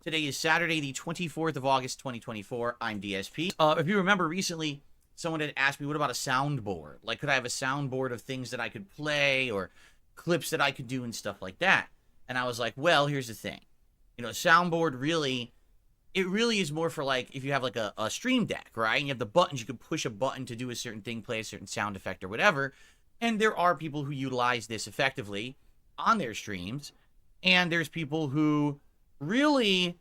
Today is Saturday, the 24th of August, 2024. I'm DSP. If you remember recently, someone had asked me, what about a soundboard? Like, could I have a soundboard of things that I could play or clips that I could do and stuff like that? And I was like, well, here's the thing. You know, a soundboard really is more for, like, if you have, like, a Stream Deck, right? And you have the buttons, you can push a button to do a certain thing, play a certain sound effect or whatever. And there are people who utilize this effectively on their streams. And there's people who really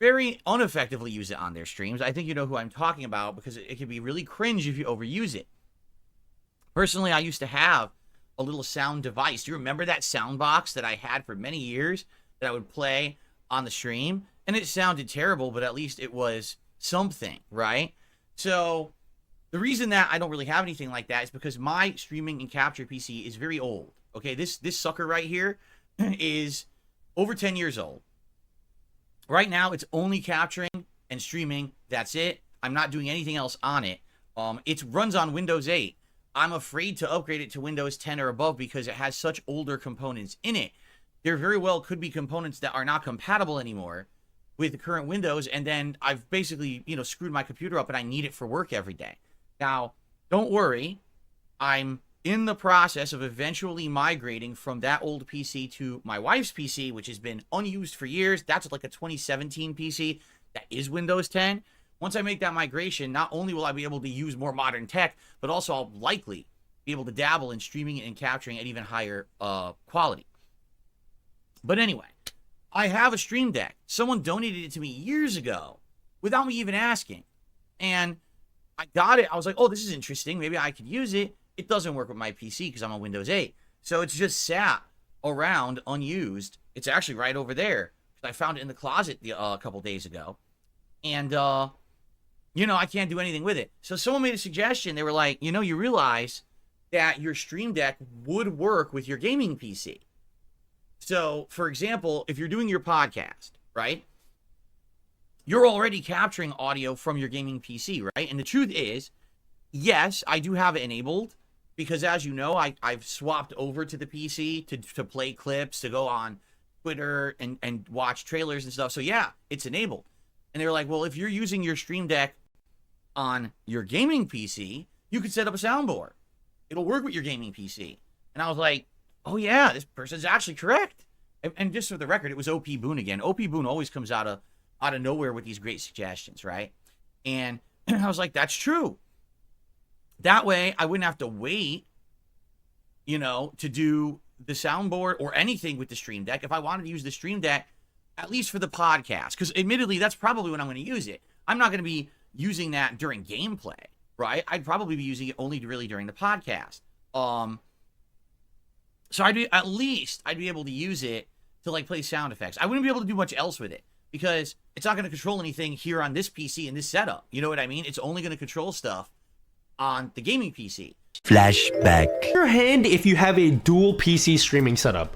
very ineffectively use it on their streams. I think you know who I'm talking about because it can be really cringe if you overuse it. Personally, I used to have a little sound device. Do you remember that sound box that I had for many years that I would play on the stream? And it sounded terrible, but at least it was something, right? So the reason that I don't really have anything like that is because my streaming and capture PC is very old. Okay, this sucker right here is over 10 years old. Right now, it's only capturing and streaming. That's it. I'm not doing anything else on it. It runs on Windows 8. I'm afraid to upgrade it to Windows 10 or above because it has such older components in it. There very well could be components that are not compatible anymore with the current Windows, and then I've basically, screwed my computer up and I need it for work every day. Now, don't worry. I'm in the process of eventually migrating from that old PC to my wife's PC, which has been unused for years. That's like a 2017 PC that is Windows 10. Once I make that migration, not only will I be able to use more modern tech, but also I'll likely be able to dabble in streaming and capturing at even higher quality. But anyway, I have a Stream Deck. Someone donated it to me years ago without me even asking. And I got it. I was like, oh, this is interesting. Maybe I could use it. It doesn't work with my PC because I'm on Windows 8. So it's just sat around unused. It's actually right over there. I found it in the closet a couple days ago. And, I can't do anything with it. So someone made a suggestion. They were like, you realize that your Stream Deck would work with your gaming PC. So, for example, if you're doing your podcast, right? You're already capturing audio from your gaming PC, right? And the truth is, yes, I do have it enabled. Because as you know, I've swapped over to the PC to play clips, to go on Twitter and watch trailers and stuff. So yeah, it's enabled. And they were like, well, if you're using your Stream Deck on your gaming PC, you could set up a soundboard. It'll work with your gaming PC. And I was like, oh yeah, this person's actually correct. And just for the record, it was OP Boone again. OP Boone always comes out of nowhere with these great suggestions, right? And I was like, that's true. That way, I wouldn't have to wait, to do the soundboard or anything with the Stream Deck. If I wanted to use the Stream Deck, at least for the podcast, because admittedly, that's probably when I'm going to use it. I'm not going to be using that during gameplay, right? I'd probably be using it only really during the podcast. So I'd be able to use it to like play sound effects. I wouldn't be able to do much else with it because it's not going to control anything here on this PC in this setup. You know what I mean? It's only going to control stuff on the gaming PC. Flashback. Your hand if you have a dual PC streaming setup.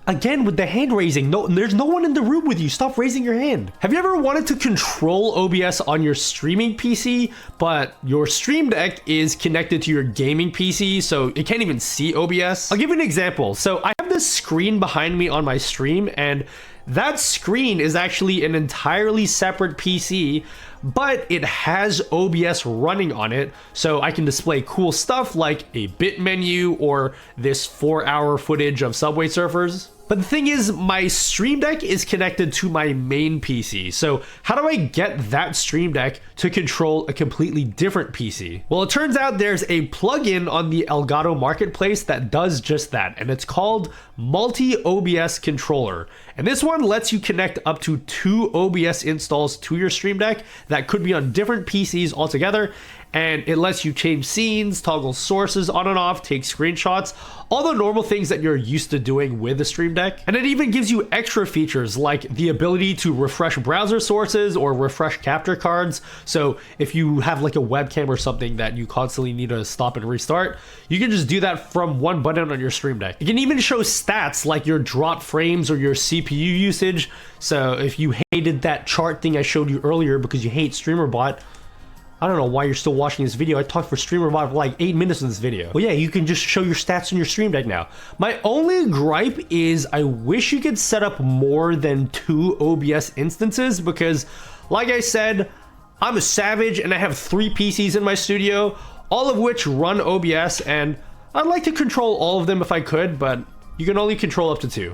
Again, with the hand raising, there's no one in the room with you. Stop raising your hand. Have you ever wanted to control OBS on your streaming PC, but your Stream Deck is connected to your gaming PC, so it can't even see OBS? I'll give you an example. So I have this screen behind me on my stream, and that screen is actually an entirely separate PC, but it has OBS running on it, so I can display cool stuff like a bit menu or this 4-hour footage of Subway Surfers. But the thing is, my Stream Deck is connected to my main PC, so how do I get that Stream Deck to control a completely different PC? Well, it turns out there's a plugin on the Elgato Marketplace that does just that, and it's called Multi-OBS Controller. And this one lets you connect up to 2 OBS installs to your Stream Deck that could be on different PCs altogether, and it lets you change scenes, toggle sources on and off, take screenshots, all the normal things that you're used to doing with the Stream Deck. And it even gives you extra features like the ability to refresh browser sources or refresh capture cards. So if you have like a webcam or something that you constantly need to stop and restart, you can just do that from one button on your Stream Deck. It can even show stats like your drop frames or your CPU usage. So if you hated that chart thing I showed you earlier because you hate StreamerBot, I don't know why you're still watching this video. I talked for StreamerBot for like 8 minutes in this video. Well, yeah, you can just show your stats on your stream deck now. My only gripe is I wish you could set up more than 2 OBS instances because, like I said, I'm a savage and I have 3 PCs in my studio, all of which run OBS, and I'd like to control all of them if I could, but you can only control up to 2.